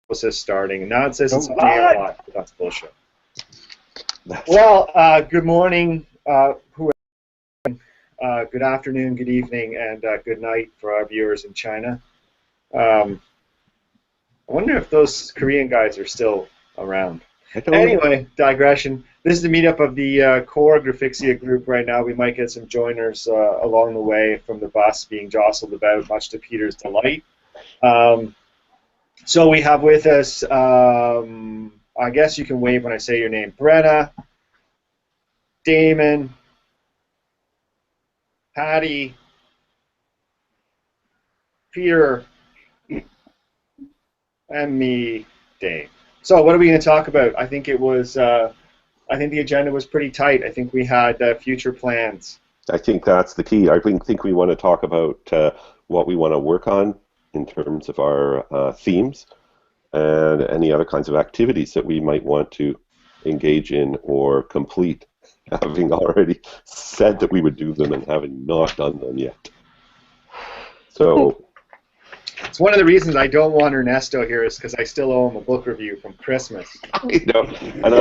process starting. And now it says it's a day What? or what, but that's bullshit. Well, good morning, good afternoon, good evening, and good night for our viewers in China. I wonder if those Korean guys are still around. Anyway, digression. This is the meetup of the core Graphixia group right now. We might get some joiners along the way from the bus being jostled about, much to Peter's delight. So we have with us, I guess you can wave when I say your name, Brenna, Damon, Patty, Peter, and me, Dave. So what are we going to talk about? I think it was. I think the agenda was pretty tight. I think we had future plans. I think that's the key. I think we want to talk about what we want to work on in terms of our themes and any other kinds of activities that we might want to engage in or complete, having already said that we would do them and having not done them yet. So. It's one of the reasons I don't want Ernesto here is because I still owe him a book review from Christmas. I know, and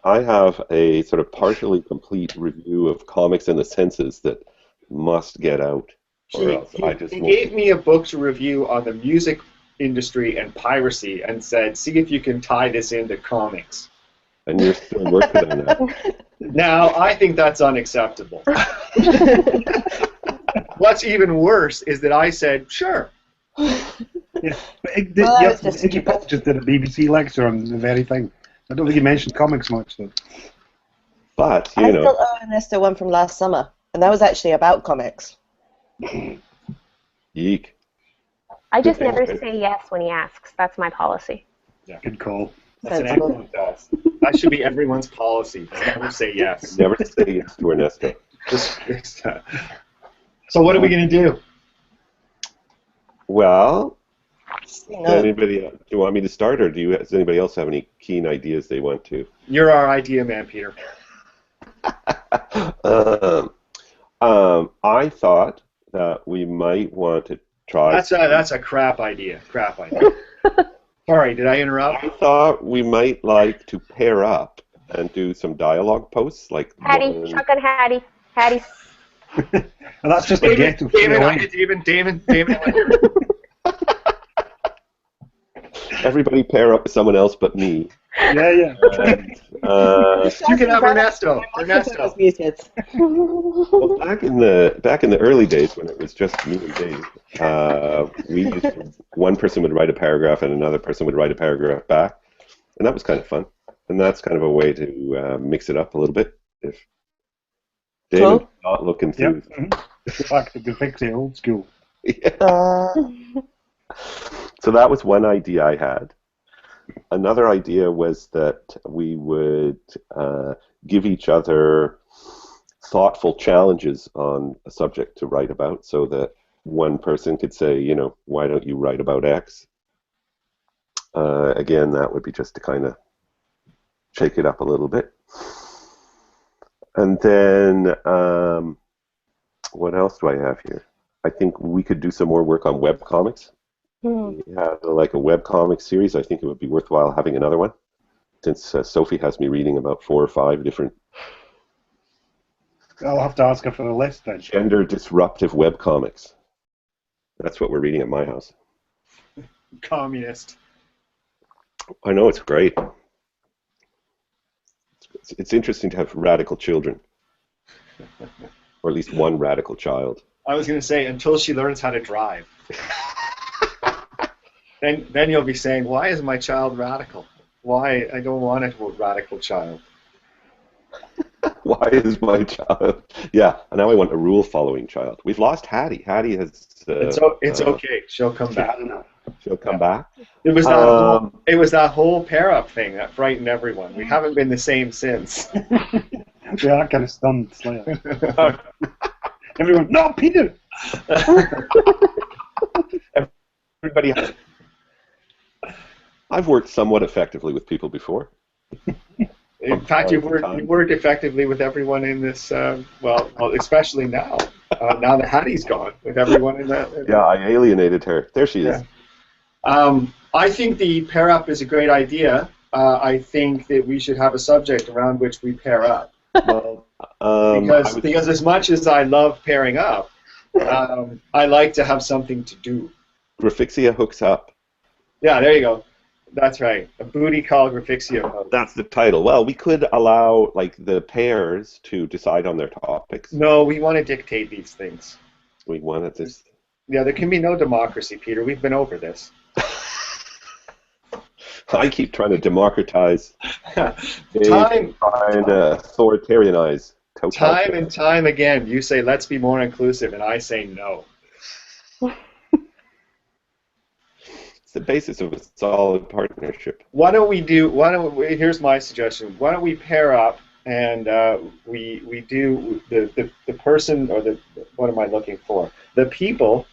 I have a sort of partially complete review of Comics and the Senses that must get out. He gave me a book to review on the music industry and piracy and said, see if you can tie this into comics. And you're still working on that. Now, I think that's unacceptable. What's even worse is that I said, sure. Yeah, but Iggy Pop just did a BBC lecture on the very thing. I don't think he mentioned comics much, though. But, I still owe Ernesto one from last summer, and that was actually about comics. Yeek. I just never say yes when he asks. That's my policy. Yeah, good call. That's an excellent test. That should be everyone's policy. Never say yes. Never say yes to Ernesto. So what are we going to do? Well, do you want me to start, or does anybody else have any keen ideas they want to? You're our idea man, Peter. I thought that we might want to try. That's a crap idea. Crap idea. Sorry, did I interrupt? I thought we might like to pair up and do some dialogue posts, like Hattie, shotgun Hattie, Hattie. Well, that's just a get to Damon. Everybody pair up with someone else but me. Yeah. You can have Ernesto. Ernesto. Well, back in the early days when it was just me and Dave, one person would write a paragraph and another person would write a paragraph back, and that was kind of fun. And that's kind of a way to mix it up a little bit. If Damon's not looking through. Back to Graphixia, old school. Yeah. So that was one idea I had. Another idea was that we would give each other thoughtful challenges on a subject to write about, so that one person could say, why don't you write about X? Again, that would be just to kind of shake it up a little bit. And then, what else do I have here? I think we could do some more work on webcomics. We have like a webcomic series. I think it would be worthwhile having another one, since Sophie has me reading about 4 or 5 different. I'll have to ask her for a list then. Gender disruptive webcomics. That's what we're reading at my house. Communist. I know, it's great. It's interesting to have radical children, or at least one radical child. I was going to say, until she learns how to drive. Then you'll be saying, why is my child radical? Why? I don't want a radical child. Why is my child? Yeah, and now I want a rule-following child. We've lost Hattie. Hattie has... it's okay. She'll come back. She'll come back. It was that whole pair-up thing that frightened everyone. We haven't been the same since. Yeah, that kind of stunned slightly. Everyone, no, Peter! Everybody has... I've worked somewhat effectively with people before. In fact, you've worked effectively with everyone in this, well, especially now. Now that Hattie's gone, with everyone in that. Yeah, I alienated her. There she is. Yeah. I think the pair up is a great idea. I think that we should have a subject around which we pair up. Well, Because as much as I love pairing up, I like to have something to do. Graphixia hooks up. Yeah, there you go. That's right. A booty call Graphixia pose. That's the title. Well, we could allow like the pairs to decide on their topics. No, we want to dictate these things. We wanted this. Yeah, there can be no democracy, Peter. We've been over this. I keep trying to democratize. Time Trying to authoritarianize. Time and time again, you say, let's be more inclusive, and I say no. It's the basis of a solid partnership. Here's my suggestion. Why don't we pair up and we do the person, or what am I looking for? The people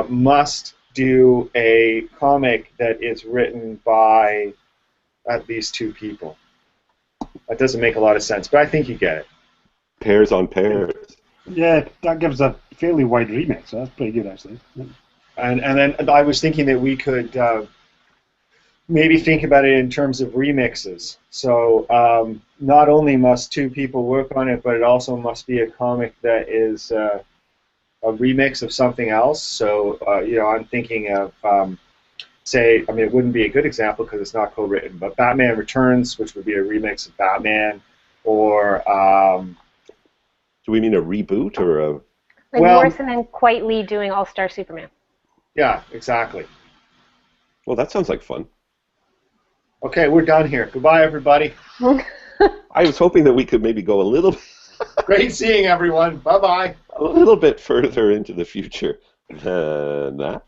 must do a comic that is written by at least 2 people. That doesn't make a lot of sense, but I think you get it. Pairs on pairs. Yeah, that gives a fairly wide remit, so that's pretty good, actually. Yeah. And then I was thinking that we could maybe think about it in terms of remixes. So not only must 2 people work on it, but it also must be a comic that is a remix of something else. So I'm thinking of it wouldn't be a good example because it's not co-written, but Batman Returns, which would be a remix of Batman, or do we mean a reboot or a? Like Morrison and Quite Lee doing All-Star Superman. Yeah, exactly. Well, that sounds like fun. Okay, we're done here. Goodbye, everybody. I was hoping that we could maybe go a little. Great seeing everyone. Bye-bye. A little bit further into the future than that.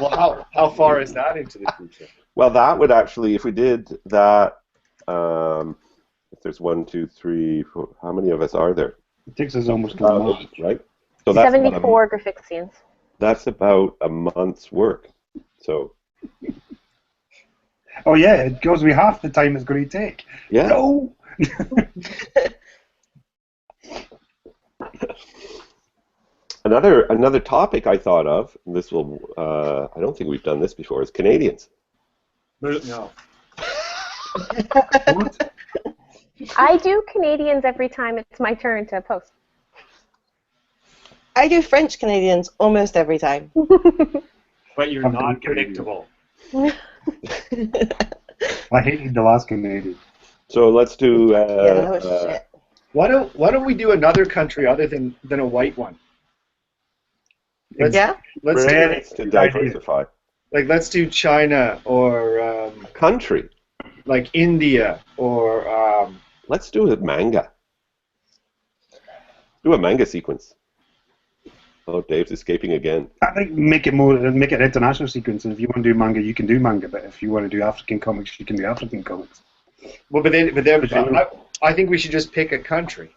Well, how far is that into the future? Well, that would actually, if we did that, if there's 1, 2, 3, 4, how many of us are there? It takes us almost a month, right? So that's 74 Graphixians. That's about a month's work. So. Oh yeah, it goes with half the time it's going to take. Yeah. No. Another topic I thought of, and this will, I don't think we've done this before, is Canadians. No. What? I do Canadians every time it's my turn to post. I do French Canadians almost every time. But you're not predictable. I hated the last Canadian. So let's do. That was shit. Why don't we do another country other than a white one? Let's to diversify. Let's do China or country. Like India or. Let's do a manga. Do a manga sequence. Oh, Dave's escaping again. I think make it an international sequence. And if you want to do manga, you can do manga. But if you want to do African comics, you can do African comics. Well, but then I think we should just pick a country,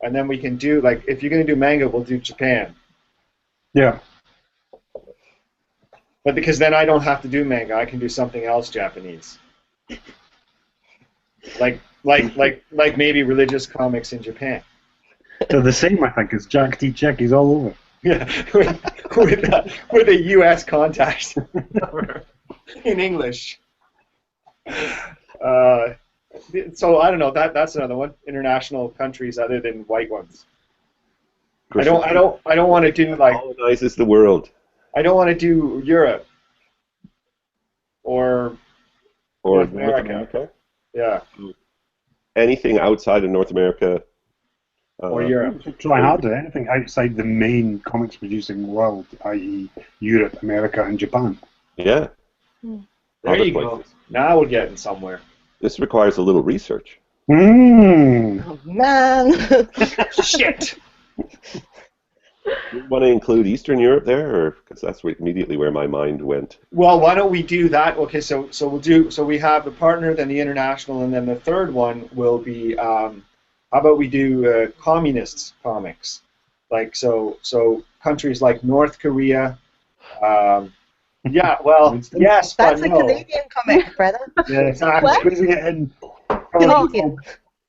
and then we can do if you're going to do manga, we'll do Japan. Yeah. But because then I don't have to do manga, I can do something else Japanese. Like maybe religious comics in Japan. They're the same, I think, as Jack T. Check. He's all over. Yeah, with a U.S. contact in English. So I don't know. That's another one. International countries other than white ones. I don't want to do colonizes the world. I don't want to do Europe or North America. Yeah. Anything outside of North America. Or Europe. Try hard to anything outside the main comics producing world, i.e. Europe, America, and Japan. Yeah. There you go. Now we're getting somewhere. This requires a little research. Oh, man. Shit. You want to include Eastern Europe there, or because that's immediately where my mind went. Well, why don't we do that? Okay, so we have the partner, then the international, and then the third one will be. How about we do communist comics, so countries like North Korea. Yeah, well, yes, that's but a no. Canadian comic, brother. Yeah, exactly. Squeezing it in.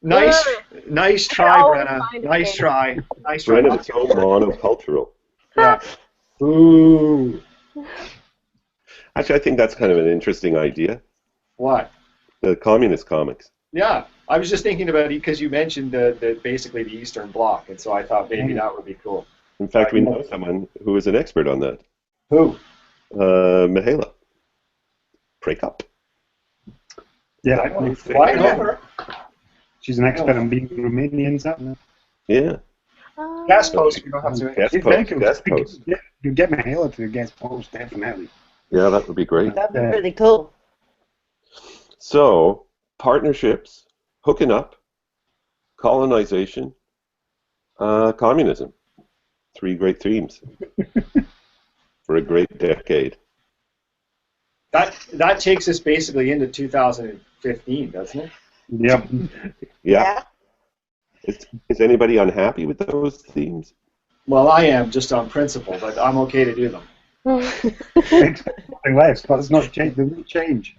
Nice try, Brenna. Nice try. Brenna, it's so monocultural. Yeah. Ooh. Actually, I think that's kind of an interesting idea. What? The communist comics. Yeah, I was just thinking about it because you mentioned basically the Eastern Bloc, and so I thought maybe that would be cool. In fact, we know someone who is an expert on that. Who? Mihaela. Break up. Yeah, Why not? she's an expert on being Romanian, something. Yeah. Guest post. You don't have to. Guest post. You get Mihaela to guest post, definitely. Yeah, that would be great. That'd be really cool. So, partnerships, hooking up, colonization, communism. 3 great themes for a great decade. That takes us basically into 2015, doesn't it? Yep. Yeah. Is anybody unhappy with those themes? Well, I am just on principle, but I'm okay to do them. Something less, but it's not change. They will change.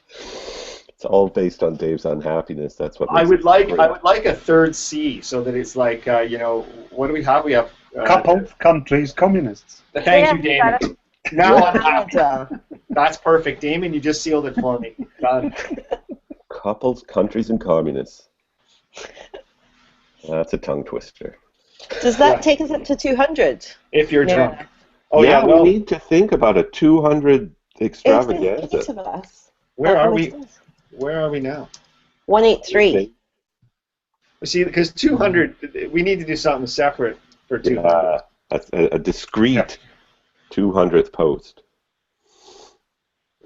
It's all based on Dave's unhappiness. That's what I would like a third C, so that it's like what do we have? We have Couple countries communists. Thank you, Damon. Now I'm happy. That's perfect, Damon. You just sealed it for me. Done. Couples, countries, and communists. That's a tongue twister. Does that take us up to 200? If you're drunk. Oh yeah, well, we need to think about a 200 extravaganza. Where are we? Where are we now? 183. See, because 200, we need to do something separate for 200. A discrete 200th post.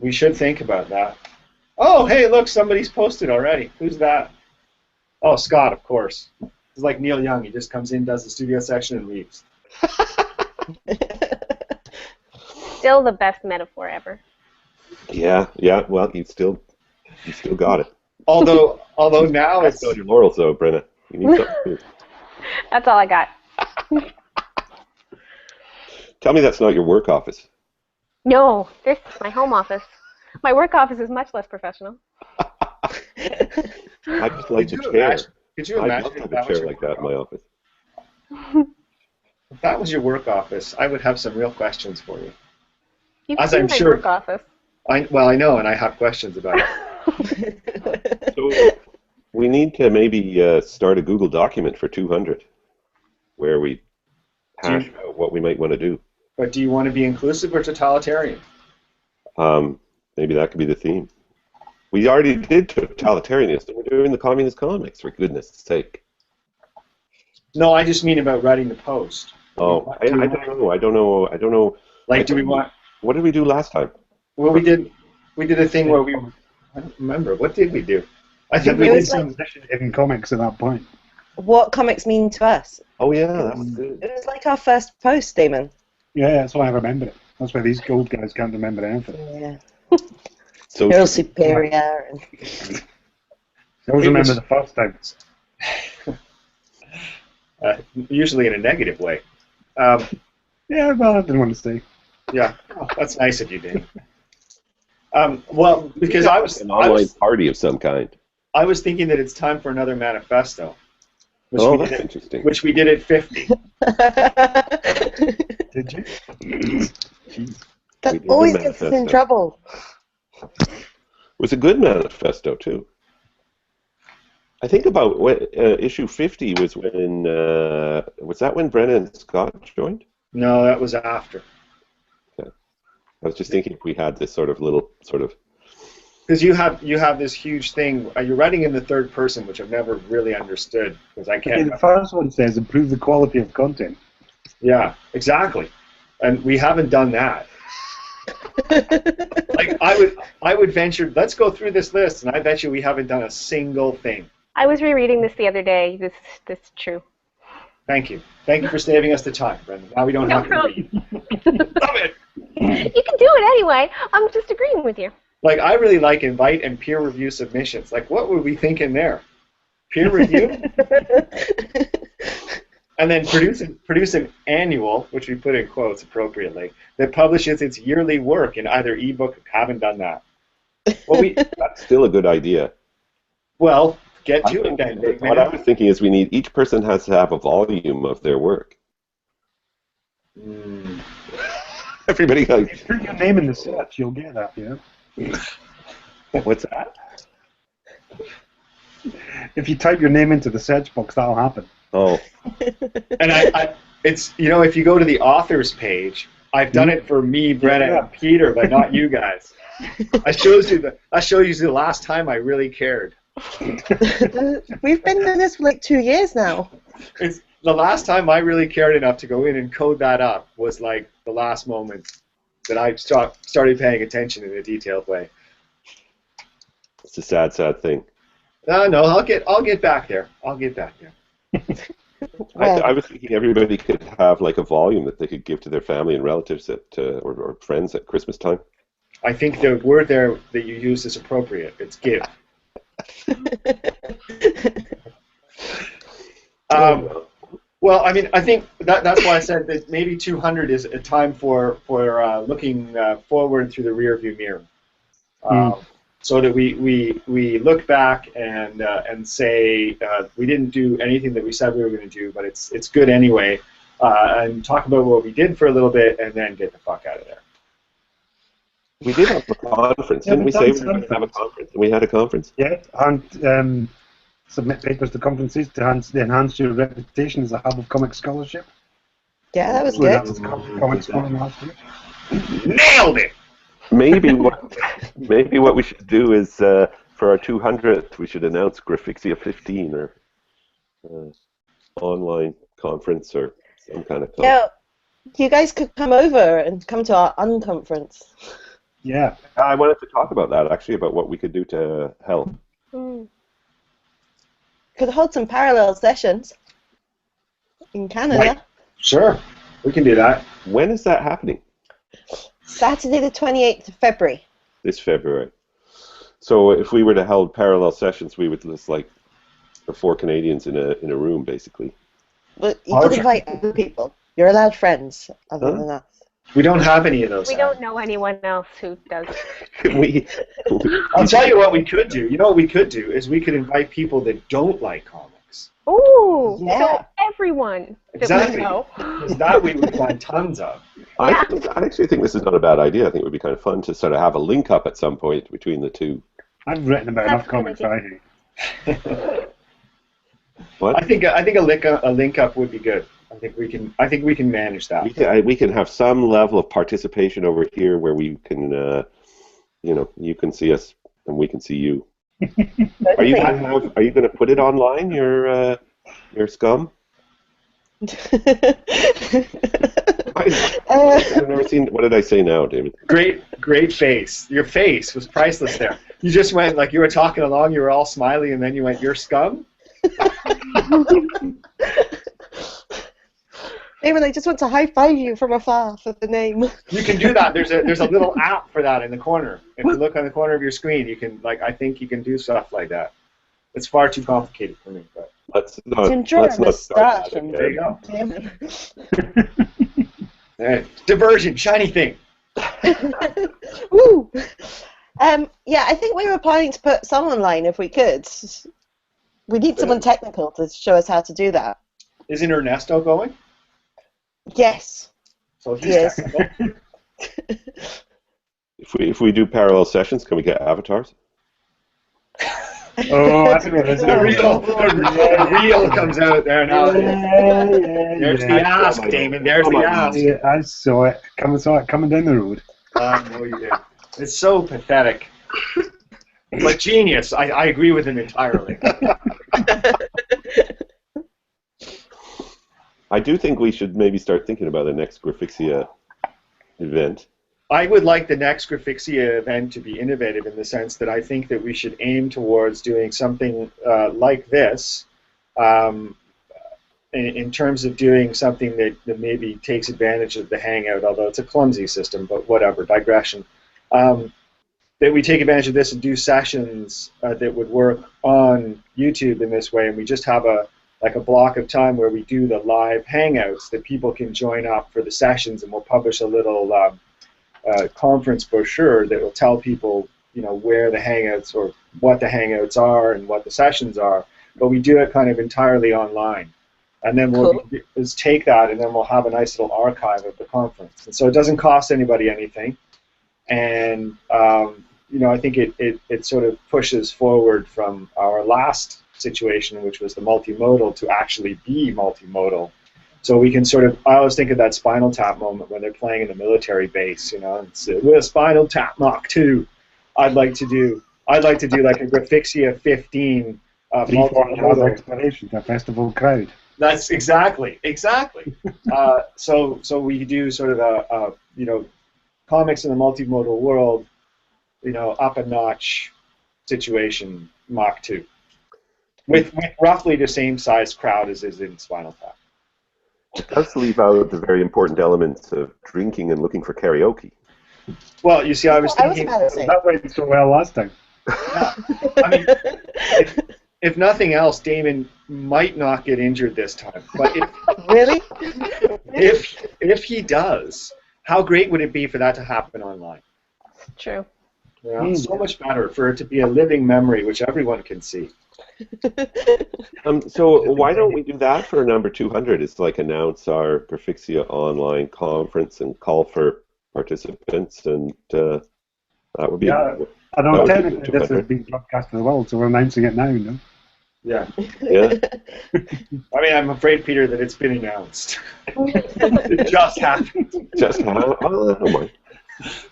We should think about that. Oh, hey, look, somebody's posted already. Who's that? Oh, Scott, of course. He's like Neil Young. He just comes in, does the studio section, and leaves. Still the best metaphor ever. Yeah. Well, you still got it. Although now it's on your laurels, though, Brenna. You need something too. That's all I got. Tell me that's not your work office. No, this is my home office. My work office is much less professional. I just like the chair. Could you I'd imagine love to have a chair like that in my office. If that was your work office, I would have some real questions for you. You've As seen I'm my sure. work office. I know, and I have questions about it. So we need to maybe start a Google document for 200 where we hash out what we might want to do. But do you want to be inclusive or totalitarian? Maybe that could be the theme. We already did totalitarianism. We're doing the communist comics, for goodness sake. No, I just mean about writing the post. Oh, I don't know. Like, do we want? What did we do last time? Well, we did a thing where we. I don't remember. What did we do? I think we did some in comics at that point. What comics mean to us? Oh yeah, that was good. It was like our first post, Damon. Yeah, that's why I remember it. That's why these old guys can't remember anything. Yeah. So Girl Superior. I always remember the first time. Usually in a negative way. Yeah, well, I didn't want to say. Yeah, that's nice of you, Danny. Well, because I was an online party of some kind. I was thinking that it's time for another manifesto. That's interesting. Which we did at 50. Did you? That always gets us in trouble. It was a good manifesto too. I think about issue 50 was when was that when Brenna and Scott joined? No, that was after. Okay. I was just thinking if we had this sort of because you have this huge thing. You're writing in the third person, which I've never really understood because I can't. Okay, the first one says improve the quality of content. Yeah, exactly, and we haven't done that. Like I would venture. Let's go through this list, and I bet you we haven't done a single thing. I was rereading this the other day. This is true. Thank you for saving us the time, Brendan. Now we don't have to read. Love it. You can do it anyway. I'm just agreeing with you. Like, I really like invite and peer review submissions. Like, what were we thinking there? Peer review? And then produce an annual, which we put in quotes appropriately, that publishes its yearly work in either ebook. Haven't done that. Well, that's still a good idea. Well, get to it then, big man. What I was thinking is each person has to have a volume of their work. Everybody goes, If you put your name in the search, you'll get that, yeah. what's that? If you type your name into the search box, that'll happen. Oh. And it's, if you go to the authors page, I've done it for me, Brenna, and Peter, but not you guys. I showed you the last time I really cared. We've been doing this for like 2 years now. It's the last time I really cared enough to go in and code that up was like the last moment that I started paying attention in a detailed way. It's a sad, sad thing. No, I'll get back there. I'll get back there. I was thinking everybody could have like a volume that they could give to their family and relatives or friends at Christmas time. I think the word there that you use is appropriate. It's give. Well, I mean, I think that's why I said that maybe 200 is a time for looking forward through the rearview mirror, so that we look back and say we didn't do anything that we said we were going to do, but it's good anyway, and talk about what we did for a little bit, and then get the fuck out of there. We did have a conference, didn't we say we were going to have a conference? And we had a conference? Yeah, and submit papers to conferences to enhance your reputation as a hub of comic scholarship. Yeah, that was So that good. was Comics Forum last year. Nailed it! Maybe what we should do is for our 200th, we should announce Graphixia 15 or online conference or some kind of conference. Yeah, you guys could come over and come to our unconference. Yeah. I wanted to talk about that, actually, about what we could do to help. Could hold some parallel sessions in Canada. Right. Sure, we can do that. When is that happening? Saturday the 28th of February. This February. So if we were to hold parallel sessions, we would list like the 4 Canadians in a room, basically. But you could invite other people. You're allowed friends other than us. We don't have any of those. We don't know anyone else who does. I'll tell you what we could do. You know what we could do is we could invite people that don't like comics. Ooh, Yeah. so everyone that we know. Because that we would find tons of. I actually think this is not a bad idea. I think it would be kind of fun to sort of have a link up at some point between the two. I've written about enough That's a good comics, I hate. What? I think a link up would be good. I think we can manage that. We can have some level of participation over here where we can, you can see us and we can see you. Are you going to put it online? Your scum? I've never seen. What did I say now, David? Great face. Your face was priceless there. You just went like you were talking along. You were all smiley, and then you went, "You're scum." Even I just want to high five you from afar for the name. You can do that. There's a little app for that in the corner. If you look on the corner of your screen, you can I think you can do stuff like that. It's far too complicated for me, but Let's not start start that there you again. go. Diversion, shiny thing. Woo! Yeah, I think we were planning to put some online if we could. We need someone technical to show us how to do that. Isn't Ernesto going? Yes. So he's Yes. technical. If we do parallel sessions, can we get avatars? Oh, that's a bit. The real comes out there now. There's the ask, Damon. There's the ask. Yeah, I saw it coming down the road. No, you did. It's so pathetic. But genius. I agree with him entirely. I do think we should maybe start thinking about the next Graphixia event. I would like the next Graphixia event to be innovative in the sense that I think that we should aim towards doing something like this in terms of doing something that maybe takes advantage of the Hangout, although it's a clumsy system, but whatever, digression. That we take advantage of this and do sessions that would work on YouTube in this way, and we just have a block of time where we do the live Hangouts that people can join up for the sessions, and we'll publish a little conference brochure that will tell people, where the Hangouts or what the Hangouts are and what the sessions are. But we do it kind of entirely online. And then what we'll do is take that, and then we'll have a nice little archive of the conference. And so it doesn't cost anybody anything. And, I think it sort of pushes forward from our last situation, which was the multimodal, to actually be multimodal. So we can sort of, I always think of that Spinal Tap moment when they're playing in the military base, it's with Spinal Tap Mach 2. I'd like to do like a Graphixia 15 multimodal exploration, a festival crowd. That's exactly. So we do sort of a comics in the multimodal world, up a notch situation, Mach 2, with roughly the same size crowd as is in Spinal Tap. It does leave out the very important elements of drinking and looking for karaoke. Well, you see, I was thinking that went so well last time. Yeah. I mean, if nothing else, Damon might not get injured this time. But really, if he does, how great would it be for that to happen online? True. So much better for it to be a living memory, which everyone can see. So why don't we do that for number 200? It's like announce our Graphixia online conference and call for participants, and that would be. Yeah, I don't technically this is being broadcast to the world, so we're announcing it now, no? Yeah. Yeah. I mean, I'm afraid, Peter, that it's been announced. It just happened. Just happened. Oh, never mind.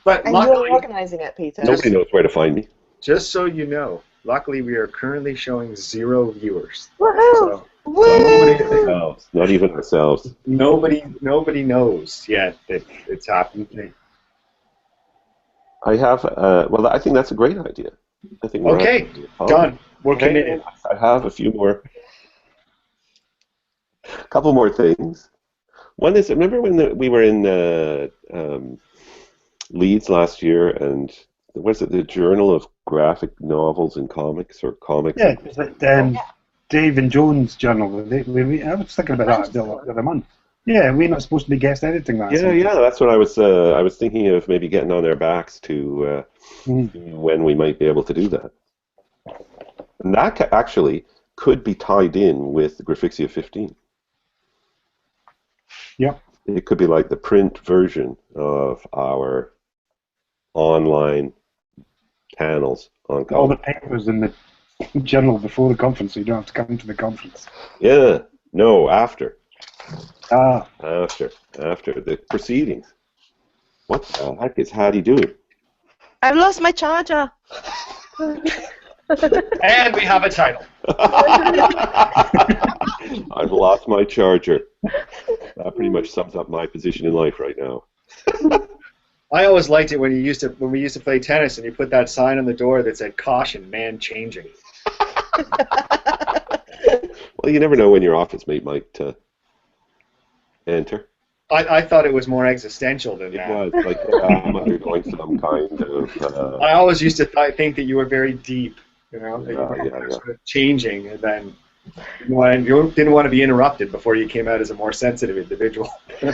But and you're organising it, Peter. Nobody knows where to find me. Just so you know, luckily we are currently showing 0 viewers. Woohoo! So, not even ourselves. Nobody knows yet that it's happening. I have. Well, I think that's a great idea. I think. Okay, done. We're committed. I have a couple more things. One is, remember when we were in Leeds last year, and was it the Journal of Graphic Novels and Comics, or Comics? Yeah, it was like Dave and Jones' journal. I was thinking about that the other month. Yeah, we're not supposed to be guest editing that. Yeah, that's what I was thinking of, maybe getting on their backs to when we might be able to do that. And that actually could be tied in with the Graphixia 15. Yep. It could be like the print version of our online panels on all the papers in the journal before the conference, so you don't have to come to the conference. Yeah, no, after. After the proceedings. What the heck is Hattie doing? I've lost my charger. And we have a title. I've lost my charger. That pretty much sums up my position in life right now. I always liked it when we used to play tennis and you put that sign on the door that said "Caution, man changing." Well, you never know when your office mate might enter. I thought it was more existential than that. It was like I'm undergoing some kind of. I always used to think that you were very deep, that you Yeah. were sort of changing, and then you didn't want to be interrupted before you came out as a more sensitive individual. I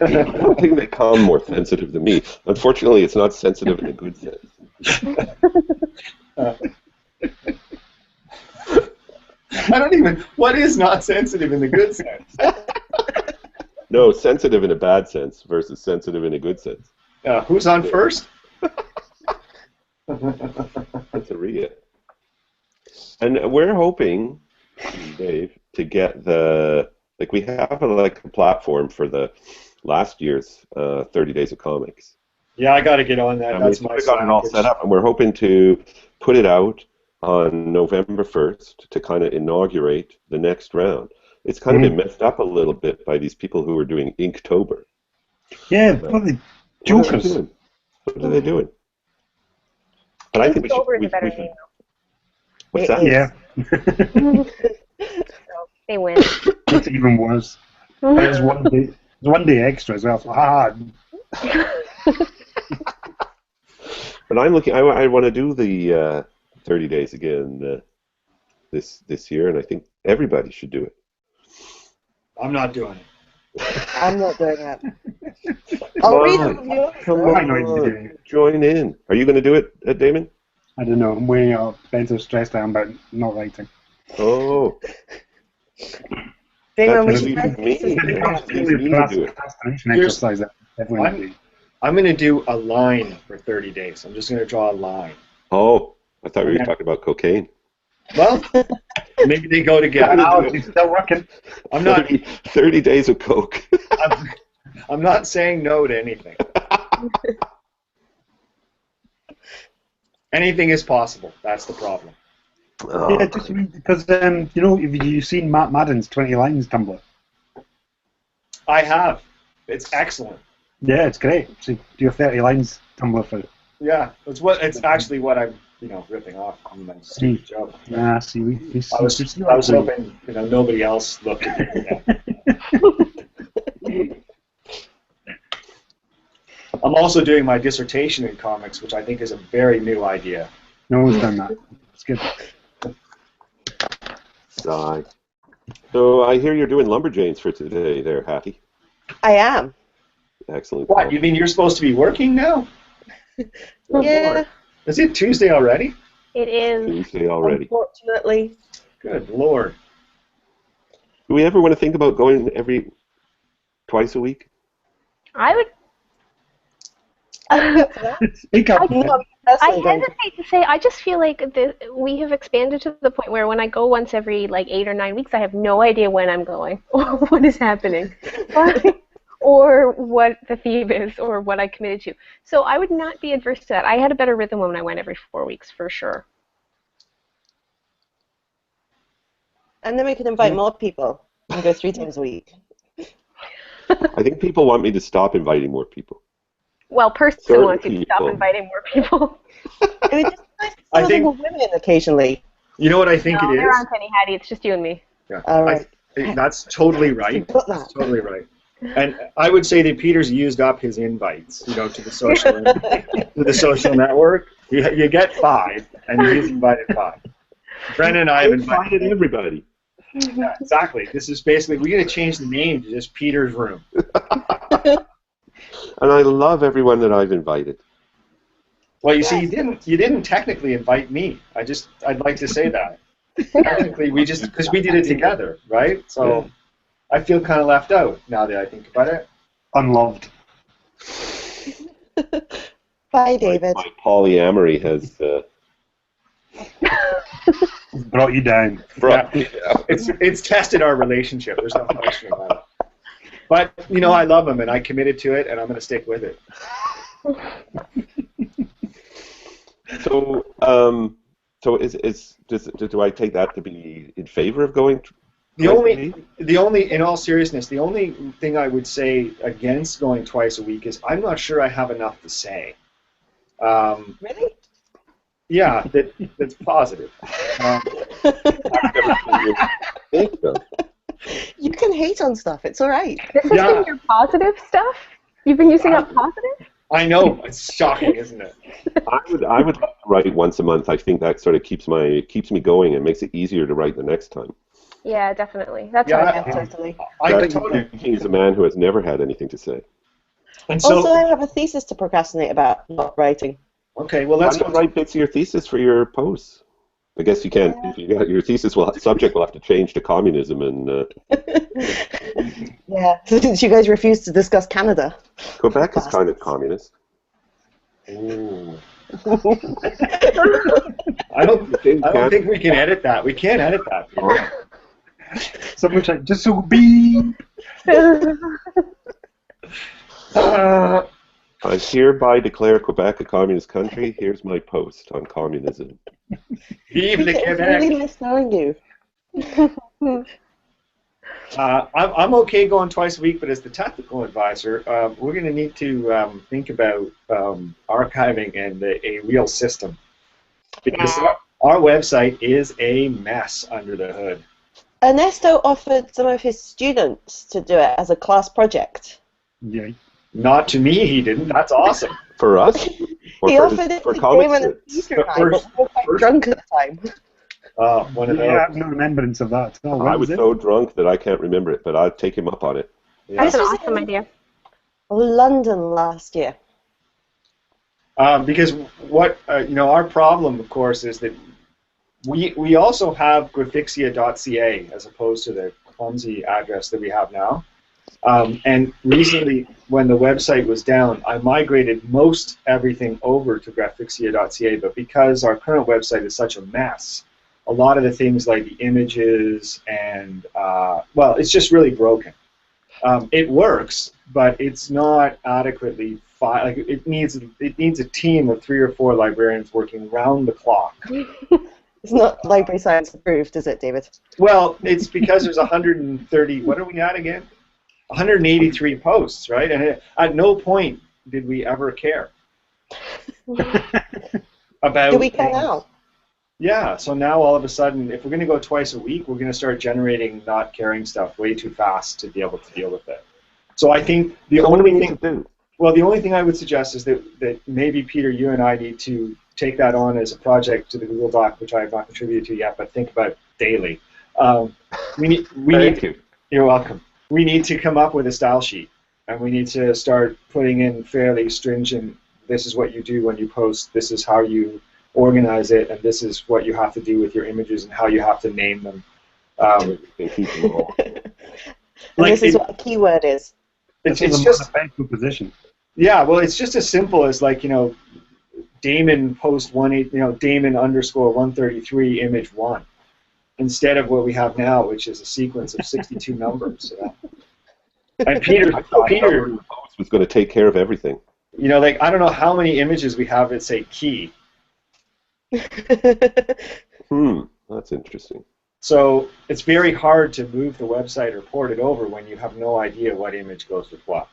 don't think they come more sensitive than me. Unfortunately, it's not sensitive in a good sense. I don't even. What is not sensitive in the good sense? No, sensitive in a bad sense versus sensitive in a good sense. Who's on first? That's a Rhea. And we're hoping, Dave, to get we have a platform for the last year's 30 Days of Comics. Yeah, I got to get on that. And That's we've my got it all set up, and we're hoping to put it out on November 1st to kind of inaugurate the next round. It's kind of been messed up a little bit by these people who are doing Inktober. Yeah, bloody jokers. What are they doing? But I think we Inktober is should. a better name. What's that? Yeah. So they win. It's even worse. It's one day extra as well. So, But I'm looking. I want to do the 30 days again this year, and I think everybody should do it. I'm not doing it. I'm not doing that. I'll read the review. Come I know you're doing it. Join in. Are you going to do it, Damon? I don't know. I'm weighing up. Spencer's stressed out about not writing. Oh. Damon, we That's should really try me. this. That's really me to do it. Procrastination Here's- exercise that everyone do. I'm going to do a line for 30 days. I'm just going to draw a line. Oh, I thought we were Okay. talking about cocaine. Well, maybe they go together. Analogy's still working. I'm not. 30 days of coke. I'm not saying no to anything. Anything is possible. That's the problem. Oh, Yeah, just because you know, if you've seen Matt Madden's 20 lines Tumblr. I have. It's excellent. Yeah, it's great. So do your 30 lines Tumblr for it. Yeah, it's actually what I'm ripping off on my stupid joke. Nah, see, I was hoping nobody else looked at it. I'm also doing my dissertation in comics, which I think is a very new idea. No one's done that. It's good. sigh. So I hear you're doing Lumberjanes for today there, Hattie. I am. Excellent. What, you mean you're supposed to be working now? Yeah, Is it Tuesday already? It is. Tuesday already. unfortunately. Good Lord. Do we ever want to think about going twice a week? I would. Speak up. I'm not I personally going to. hesitate to say. I just feel like we have expanded to the point where when I go once every 8 or 9 weeks, I have no idea when I'm going or what is happening, or what the theme is, or what I committed to. So I would not be adverse to that. I had a better rhythm when I went every 4 weeks for sure. And then we can invite more people and go 3 times a week. I think people want me to stop inviting more people. Well, person Certain wants you to stop people. inviting more people. It would just be nice to I see think- other women occasionally. You know what I think No, it there is? aren't any, Hattie. It's just you and me. Yeah. All right. That's totally right. Got that. That's totally right. And I would say that Peter's used up his invites, to the social network. You get 5, and he's invited 5. Brennan and I have invited everybody. Yeah, exactly. This is basically, we're going to change the name to just Peter's Room. And I love everyone that I've invited. Well, you see, you didn't technically invite me. I'd like to say that. Technically, because we did it together, right? So Yeah. I feel kind of left out now that I think about it. Unloved. Bye, David. My polyamory has Brought you down. brought It's tested our relationship. There's no question about it. But I love him, and I committed to it, and I'm going to stick with it. So, do I take that to be in favor of going? The only, in all seriousness, the only thing I would say against going twice a week is I'm not sure I have enough to say. Really? Yeah, that's positive. You can hate on stuff. It's all right. This has Yeah. been your positive stuff? You've been using up positive? I know, it's shocking, isn't it? I would like to write once a month. I think that sort of keeps me going and makes it easier to write the next time. Yeah, definitely. That's Yeah, how I Yeah, feel. totally. I totally. He's a man who has never had anything to say. And so, Also, I have a thesis to procrastinate about, not writing. okay, well, Why let's not go. write bits of your thesis for your posts? I guess you can't. If you got your thesis, subject will have to change to communism and Yeah, since you guys refuse to discuss Canada. Quebec is kind of communist. Ooh. I don't think we can edit that. We can't edit that. Peter. Someone's like, just so beep. I hereby declare Quebec a communist country. Here's my post on communism. Vive le It's Québec. really nice knowing you. I'm okay going twice a week, but as the technical advisor, we're going to need to think about archiving and a real system. Because our website is a mess under the hood. Ernesto offered some of his students to do it as a class project. Yeah. Not to me, he didn't. That's awesome. For us? Or He for, offered it for to comics? Damon and Peter and I, but First- we were quite drunk at the time. Oh, one of Yeah, I have those. no remembrance of that. Oh, I was so drunk that I can't remember it, but I'd take him up on it. Yeah. That's an awesome idea. London last year. Because what our problem, of course, is that we also have Graphixia.ca as opposed to the .omzi address that we have now. And recently, when the website was down, I migrated most everything over to graphixia.ca, but because our current website is such a mess, a lot of the things like the images and, well, it's just really broken. It works, but it's not adequately, like it needs a team of 3 or 4 librarians working round the clock. It's not library science approved, is it, David? Well, it's because there's 130, what are we at again? 183 posts, right? And at no point did we ever care about. Do we care now? Yeah. So now all of a sudden, if we're going to go twice a week, we're going to start generating not caring stuff way too fast to be able to deal with it. So I think the only thing. Well, the only thing I would suggest is that maybe Peter, you and I need to take that on as a project to the Google Doc, which I have not contributed to yet, but think about daily. Thank you. You're welcome. We need to come up with a style sheet, and we need to start putting in fairly stringent, this is what you do when you post, this is how you organize it, and this is what you have to do with your images and how you have to name them. And this is what a keyword is. It's just a Facebook position. Yeah, well, it's just as simple as like, Damon post Damon _133 image 1. Instead of what we have now, which is a sequence of 62 numbers. And Peter was going to take care of everything. Like I don't know how many images we have that say key. That's interesting. So it's very hard to move the website or port it over when you have no idea what image goes with what.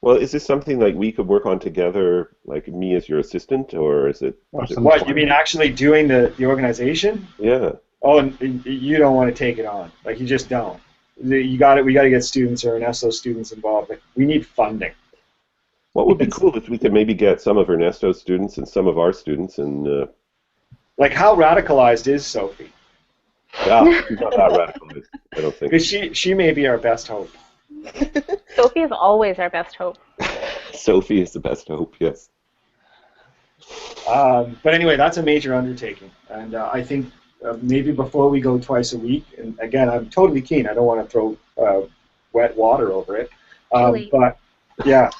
Well, is this something like we could work on together, like me as your assistant, or is it? What, you mean actually doing the organization? Yeah. Oh, you don't want to take it on. Like, you just don't. We got to get students or Ernesto students involved. Like, we need funding. What would be cool if we could maybe get some of Ernesto's students and some of our students and. Like, how radicalized is Sophie? Yeah, she's not that radicalized, I don't think. Because she may be our best hope. Sophie is always our best hope. Sophie is the best hope, yes. But anyway, that's a major undertaking. And I think maybe before we go twice a week, and again, I'm totally keen. I don't want to throw wet water over it. But, yeah.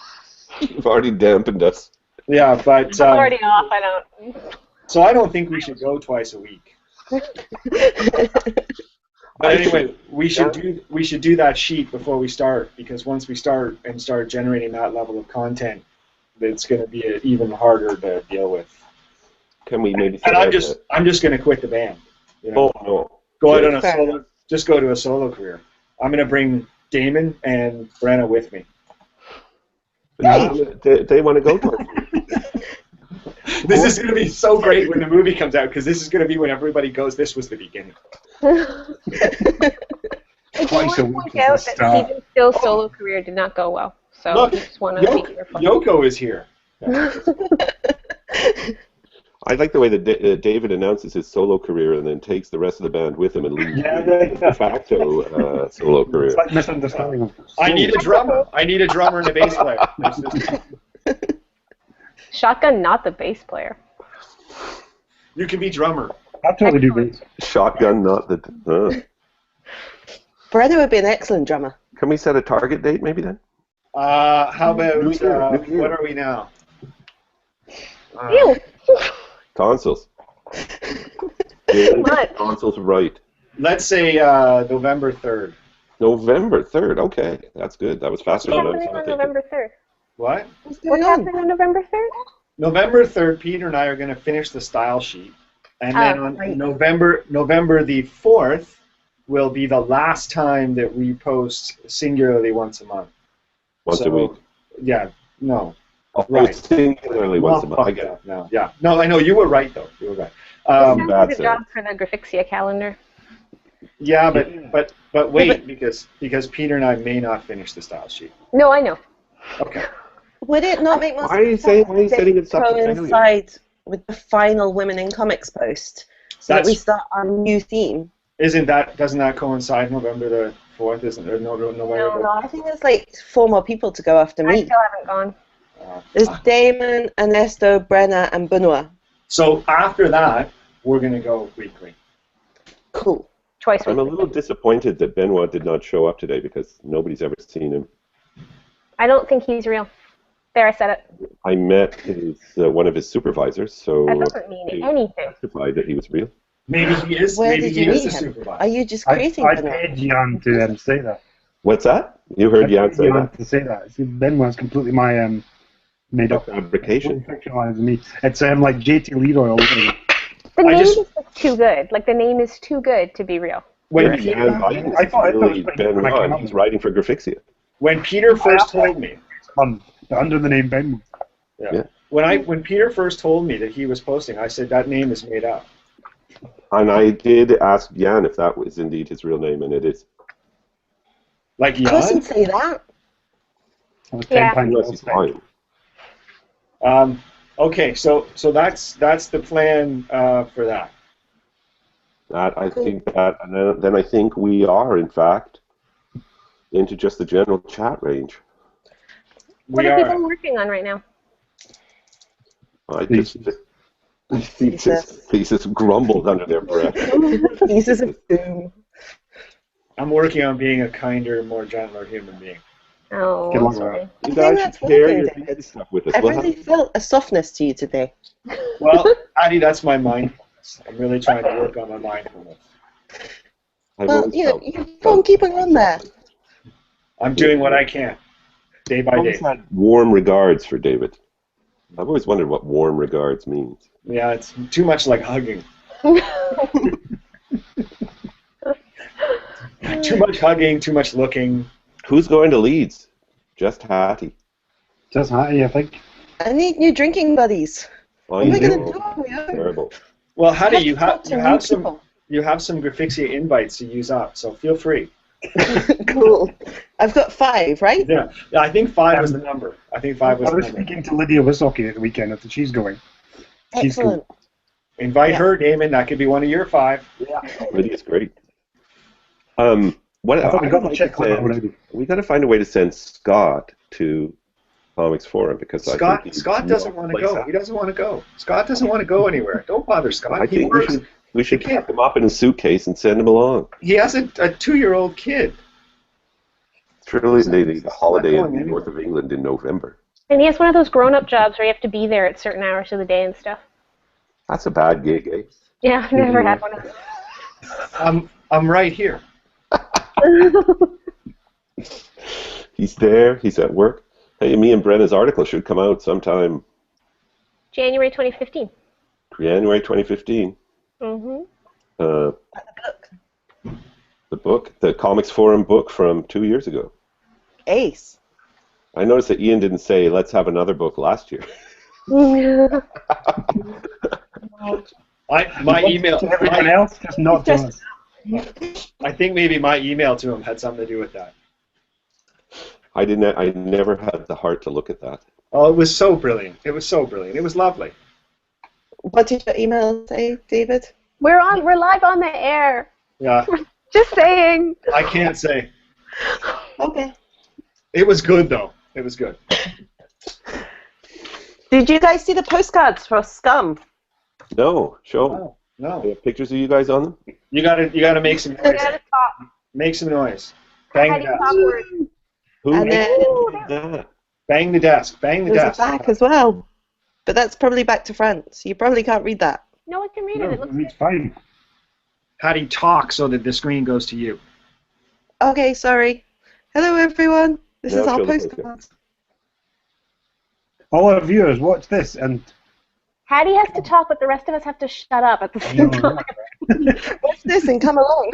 You've already dampened us. Yeah, but... I'm already off, I don't... So I don't think we should go twice a week. But anyway, we should do that sheet before we start, because once we start generating that level of content, it's going to be even harder to deal with. Can we maybe? And I'm just going to quit the band. Oh no! Go out on a solo. Just go to a solo career. I'm going to bring Damon and Brenna with me. They want to go to it. This is going to be so great when the movie comes out, because this is going to be when everybody goes, this was the beginning. Twice a week point out is that a Stephen Still's solo career did not go well. So Look, I just want to be careful. Yoko is here. I like the way that David announces his solo career and then takes the rest of the band with him and leaves the de facto solo career. It's like misunderstanding of I need a drummer. I need a drummer and a bass player. Shotgun, not the bass player. You can be drummer. I'll totally do this. Shotgun, not the... Brenna would be an excellent drummer. Can we set a target date maybe then? How about, New Year. what are we now? Ew. Tonsils. What? Tonsils right. Let's say November 3rd. November 3rd, okay. That's good. That was faster What's than I was happening on thinking. November 3rd? What? What's happening on November 3rd? November 3rd, Peter and I are going to finish the style sheet. And then on right. November the 4th will be the last time that we post singularly once a month. Once a week. Yeah, no. Oh, Right. Singularly once a month. I get it. No, yeah. No, I know, you were right, though. You were right. Sounds like That's a job for the Graphixia calendar. Yeah, but wait, because Peter and I may not finish the style sheet. No, I know. Okay. Would it not make more Why are you sense setting it up to failure? coincide with the final Women in Comics post, so that we start our new theme? Doesn't that coincide November the 4th? Isn't there November? No, I think there's like 4 more people to go after I me. still haven't gone. There's Damon, Ernesto, Brenna, and Benoit. So after that, we're going to go weekly. Cool. Twice I'm a weekly. little disappointed that Benoit did not show up today because nobody's ever seen him. I don't think he's real. There, I said it. I met one of his supervisors, so That doesn't mean he anything. testified that he was real. Maybe he is. Where Maybe did he you is meet a him? supervisor. Are you just I creating I Benoit? paid Jan to say that. What's that? You heard Jan say Jan that? to say that. See, Benoit's completely my made up Fabrication. fictionalized me. It's like JT Leroy all over again. The I name just- is just too good. Like, the name is too good to be real. When Jan Peter, Biden I thought it was really pretty good when I came Benoit. up He's with it. writing for Graphixia. when Peter first told me, Under the name Benoit. Yeah. when Peter first told me that he was posting, I said that name is made up. And I did ask Jan if that was indeed his real name, and it is. Like Of course Jan. he'd say that. That was Yeah. 10 Unless pounds. he's lying. Okay, so that's the plan for that. That I think that, and then I think we are in fact into just the general chat range. What We are are. people working on right now? I just thesis grumbled under their breath. Pieces of doom. I'm working on being a kinder, more gentler human being. Oh, Good I'm luck with sorry. You I think guys that's should share working, your David. thesis stuff with us. I We'll really have- felt a softness to you today. Well, Addie, that's my mindfulness. I'm really trying to work on my mindfulness. I've Well, always you felt- you don't keep it on there. I'm doing what I can, day I've by always day. had warm regards for David. I've always wondered what warm regards means. Yeah, it's too much like hugging. Too much hugging, too much looking. Who's going to Leeds? Just Hattie. Just Hattie, I think. I need new drinking buddies. I What am I going know. to do on my own? Terrible. Well, Hattie, you Talk have to you new have some people. you have some Graphixia invites to use up, so feel free. Cool. I've got 5, right? Yeah, I think 5 was the number. I think 5 was I the was number. speaking to Lydia Wysocki at the weekend after she's going. She's cool. Excellent. Invite Yeah. her, Damon. That could be one of your 5. Lydia's great. What I thought we got I'd the like check to send- already. We got to find a way to send Scott to Comics Forum because I think he's Scott doesn't want to go. He doesn't want to go. Scott doesn't want to go anywhere. Don't bother Scott. I He think works. we should pack him up in a suitcase and send him along. He has a 2-year-old kid. It's really the holiday going in the anywhere. north of England in November. And he has one of those grown-up jobs where you have to be there at certain hours of the day and stuff. That's a bad gig, eh? Yeah, I've never had one of those. I'm right here. He's there. He's at work. Hey, me and Brenna's article should come out sometime January 2015. January 2015. Mm-hmm. The book, the Comics Forum book from 2 years ago. Ace. I noticed that Ian didn't say, let's have another book last year. My email. To everyone else, just not to us. I think maybe my email to him had something to do with that. I never had the heart to look at that. Oh, it was so brilliant. It was so brilliant. It was lovely. What did your email say, David? We're live on the air. Yeah, Just saying. I can't say. Okay. It was good though. It was good. Did you guys see the postcards for Scum? No, show 'em. Oh, no. They have pictures of you guys on them? You gotta make some You noise. gotta talk. Make some noise. Bang How the do you desk. talk words? Who And then did that? Bang the desk. Bang the there's a desk. back as well. But that's probably back to front, so you probably can't read that. No, I can read No, it. It looks it's fine. How do you talk so that the screen goes to you? Okay, sorry. Hello, everyone. This No, is our show the postcards. All our viewers, watch this, and Hattie has to talk, but the rest of us have to shut up at the same time. Watch this and come along.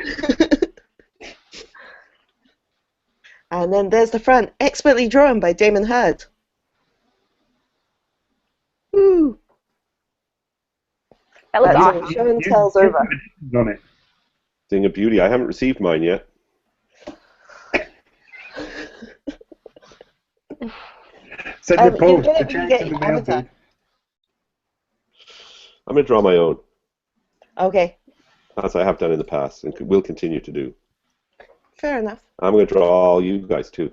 And then there's the front, expertly drawn by Damon Hurd. Woo! That looks That's awesome. it. Show and tell's over. on it. Thing of beauty. I haven't received mine yet. Send your You post. get The it when you check get to the your mail, avatar. dude. I'm going to draw my own, Okay, as I have done in the past and will continue to do. fair enough. I'm going to draw all you guys too.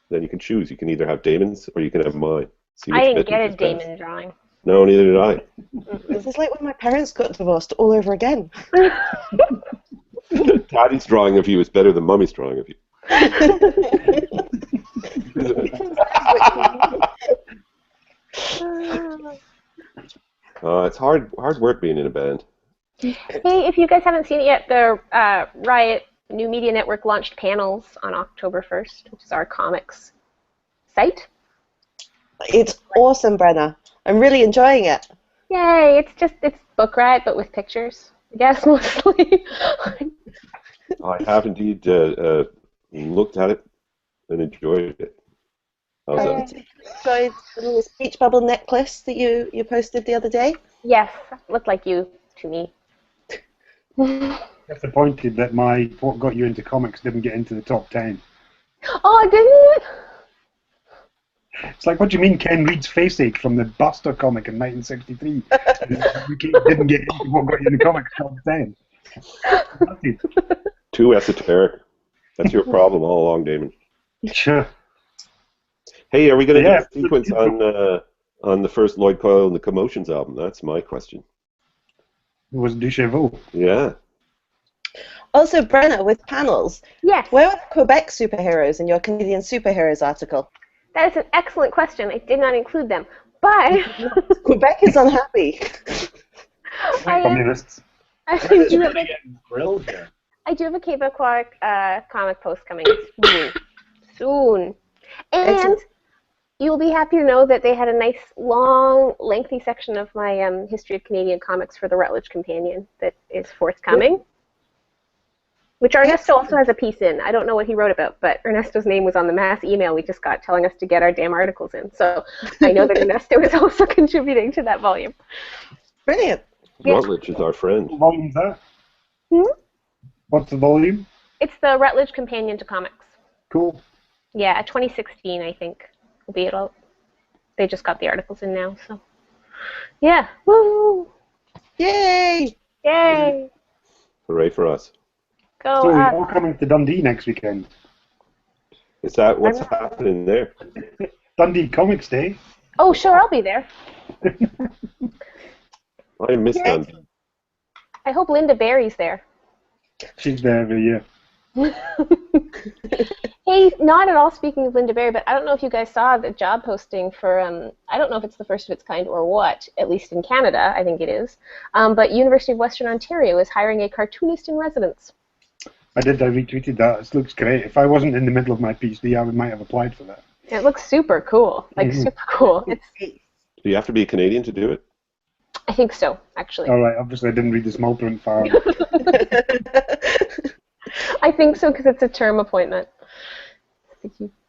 Then you can choose. You can either have Damon's or you can have mine. See I which didn't fits get a is best. Damon drawing. No, neither did I. This is like when my parents got divorced all over again. Daddy's drawing of you is better than Mummy's drawing of you. It's hard work being in a band. Hey, if you guys haven't seen it yet, the Riot New Media Network launched Panels on October 1st, which is our comics site. It's awesome, Brenna. I'm really enjoying it. Yay! It's Book Riot, but with pictures, I guess, mostly. I have indeed looked at it and enjoyed it. How's that? Enjoyed the little speech bubble necklace that you posted the other day? Yes, looked like you to me. Disappointed that my What Got You Into Comics didn't get into the top 10. Oh, didn't it? It's like, what do you mean Ken Reed's Face Ache from the Buster comic in 1963 didn't get into What Got You Into Comics top 10? Too esoteric. That's your problem all along, Damon. Sure. Hey, are we going to do a sequence on the first Lloyd Coyle and the Commotions album? That's my question. It was Duchevaux. Yeah. Also, Brenna, with Panels, Yes. where were the Quebec superheroes in your Canadian superheroes article? That is an excellent question. I did not include them, but Quebec is unhappy. Communists. I Brenna's do really getting grilled here. I do have a Quebecois comic post coming soon. And Excellent. you'll be happy to know that they had a nice, long, lengthy section of my history of Canadian comics for the Rutledge Companion that is forthcoming, which Ernesto also has a piece in. I don't know what he wrote about, but Ernesto's name was on the mass email we just got telling us to get our damn articles in. So I know that Ernesto is also contributing to that volume. Brilliant. Rutledge is our friend. What volume's that? What's the volume? It's the Rutledge Companion to Comics. Cool. Yeah, 2016, I think, will be it all. They just got the articles in now, so. Yeah. Woo! Yay! Yay! Hooray for us. Go So us. we're all coming to Dundee next weekend. Is that what's happening there? Dundee Comics Day. Oh, sure, I'll be there. I miss them. I hope Linda Barry's there. She's there every year. Hey, not at all speaking of Linda Barry, but I don't know if you guys saw the job posting for, I don't know if it's the first of its kind or what, at least in Canada, I think it is, but University of Western Ontario is hiring a cartoonist in residence. I retweeted that. It looks great. If I wasn't in the middle of my PhD, I might have applied for that. It looks super cool, like super cool. It's, Do you have to be a Canadian to do it? I think so, actually. All right, obviously I didn't read the small print file. I think so because it's a term appointment.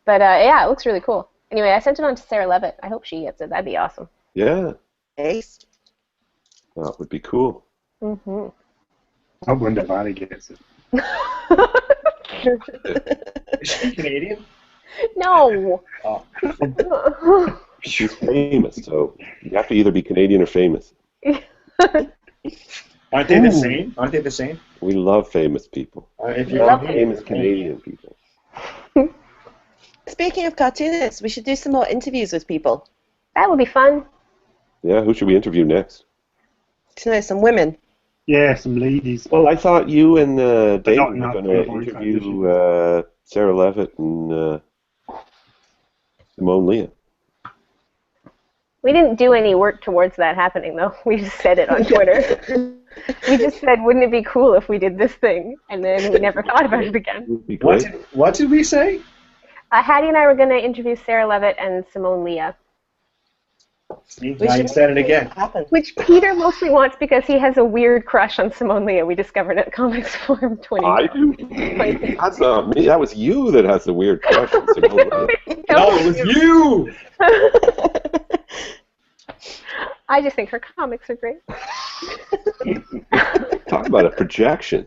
But yeah, it looks really cool. Anyway, I sent it on to Sarah Levitt. I hope she gets it. That'd be awesome. Yeah, Ace. that would be cool. Mm-hmm. I hope Linda Barry gets it. Is she Canadian? No. Oh. She's famous, so you have to either be Canadian or famous. Aren't they the same? Aren't they the same? We love famous people. If We you love famous Canadian people. Speaking of cartoonists, we should do some more interviews with people. That would be fun. Yeah, who should we interview next? To know some women. Yeah, some ladies. Well, I thought you and Dave were not going to for the interview Sarah Levitt and Simone Leah. We didn't do any work towards that happening, though. We just said it on Twitter. We just said, wouldn't it be cool if we did this thing? And then we never thought about it again. It would be great. What did we say? Hattie and I were going to interview Sarah Levitt and Simone Leah, Steve, We now you should said it make again. that happen. which Peter mostly wants because he has a weird crush on Simone Leah. We discovered at Comics Forum 20. I do? That's not me. That was you that has the weird crush on Simone Leah. No, it was you! I just think her comics are great. Talk about a projection.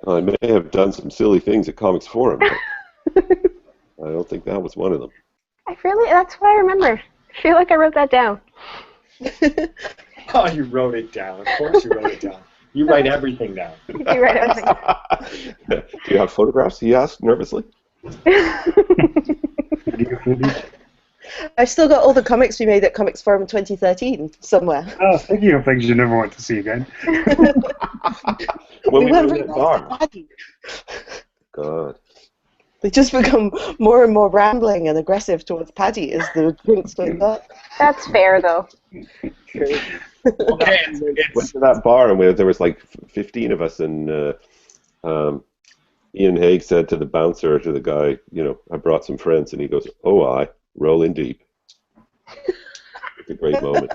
I may have done some silly things at Comics Forum, but I don't think that was one of them. That's what I remember. I feel like I wrote that down. Oh, you wrote it down. Of course you wrote it down. You write everything down. You write everything. Do you have photographs? He asked nervously. Video footage. I've still got all the comics we made at Comics Forum 2013 somewhere. Oh, speaking of things you never want to see again. When we were went in right that bar. to Paddy. God. They just become more and more rambling and aggressive towards Paddy as the drinks go up. That's fair, though. Okay, Went it's to that bar and there was like 15 of us, and Ian Haig said to the bouncer, to the guy, I brought some friends, and he goes, "Oh, I roll in deep." It's a great moment.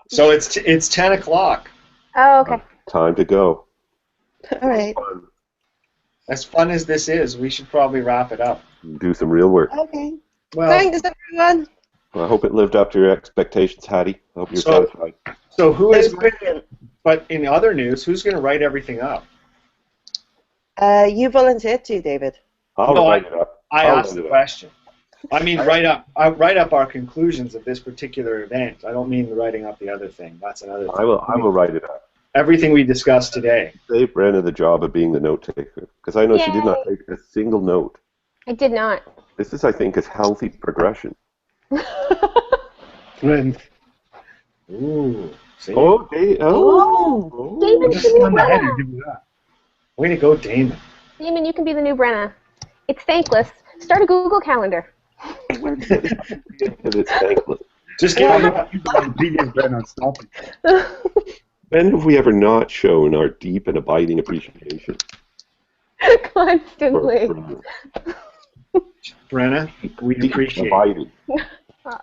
so it's 10 o'clock. Oh, okay. Time to go. All right. As fun as this is, we should probably wrap it up. Do some real work. Okay. Well, Thanks, everyone. Well, I hope it lived up to your expectations, Hattie. I hope you're So- satisfied. so who It was is? brilliant. But in other news, who's going to write everything up? You volunteered to, David. I'll No, write it up. I I'll asked write the it up. question. I mean, write up our conclusions of this particular event. I don't mean writing up the other thing. That's another thing. I will write it up. Everything we discussed today. Save Brenna the job of being the note taker, because I know she did not take a single note. I did not. This is, I think, a healthy progression. Friend. Ooh. See? Oh, David! Oh. David's Just the new on the head Brenna. and give me that. Way to go, Damon. Damon, you can be the new Brenna. It's thankless. Start a Google Calendar. It's thankless. Just Yeah, give I'm not previous Ben on stopping. When have we ever not shown our deep and abiding appreciation for Constantly. Brenna, we deep appreciate it. abiding?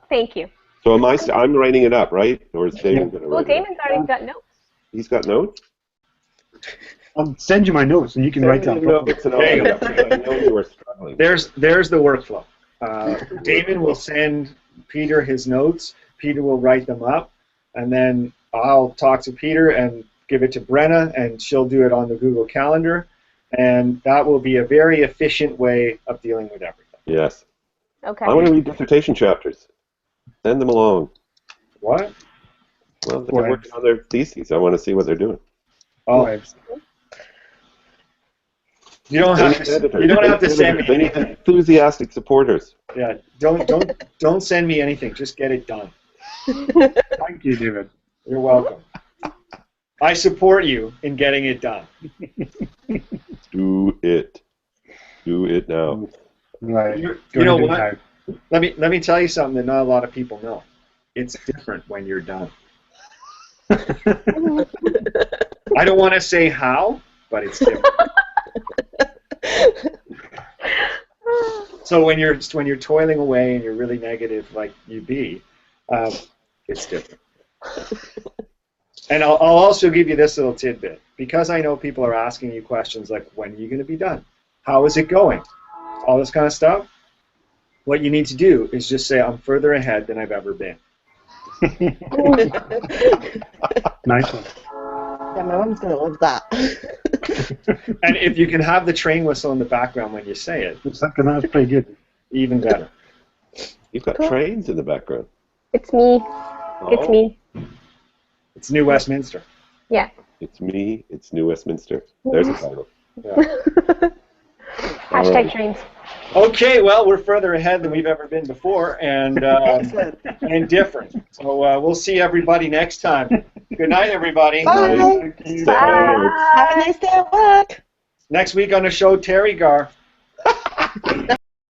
Thank you. So I'm writing it up, right? Or is Damon going to Well, write it up? Damon's already got notes. He's got notes? I'll send you my notes and you can write down. notes and all There you that go. stuff. I know you were struggling. There's the workflow. Damon will send Peter his notes. Peter will write them up, and then I'll talk to Peter and give it to Brenna, and she'll do it on the Google Calendar, and that will be a very efficient way of dealing with everything. Yes. Okay. I want to read dissertation chapters. Send them along. What? Well, they're working on their theses. I want to see what they're doing. Oh, you don't have to. You don't have to send me They need anything. enthusiastic supporters. Yeah, don't send me anything. Just get it done. Thank you, David. You're welcome. I support you in getting it done. Do it. Do it now. Right. You Gonna know do it what? now. Let me tell you something that not a lot of people know. It's different when you're done. I don't want to say how, but it's different. So when you're toiling away and you're really negative like you be, it's different. And I'll also give you this little tidbit. Because I know people are asking you questions like, when are you going to be done? How is it going? All this kind of stuff. What you need to do is just say, I'm further ahead than I've ever been. Nice one. Yeah, my mom's going to love that. And if you can have the train whistle in the background when you say it, That's pretty good. even better. You've got Cool. trains in the background. It's me. It's Oh, me. It's New Westminster. Yeah. It's me. It's New Westminster. There's a title. Yeah. Hashtag trains. Okay, well, we're further ahead than we've ever been before, and Excellent. and different. So we'll see everybody next time. Good night, everybody. Bye. Stay on. Have a nice day at work. Next week on the show, Terry Gar.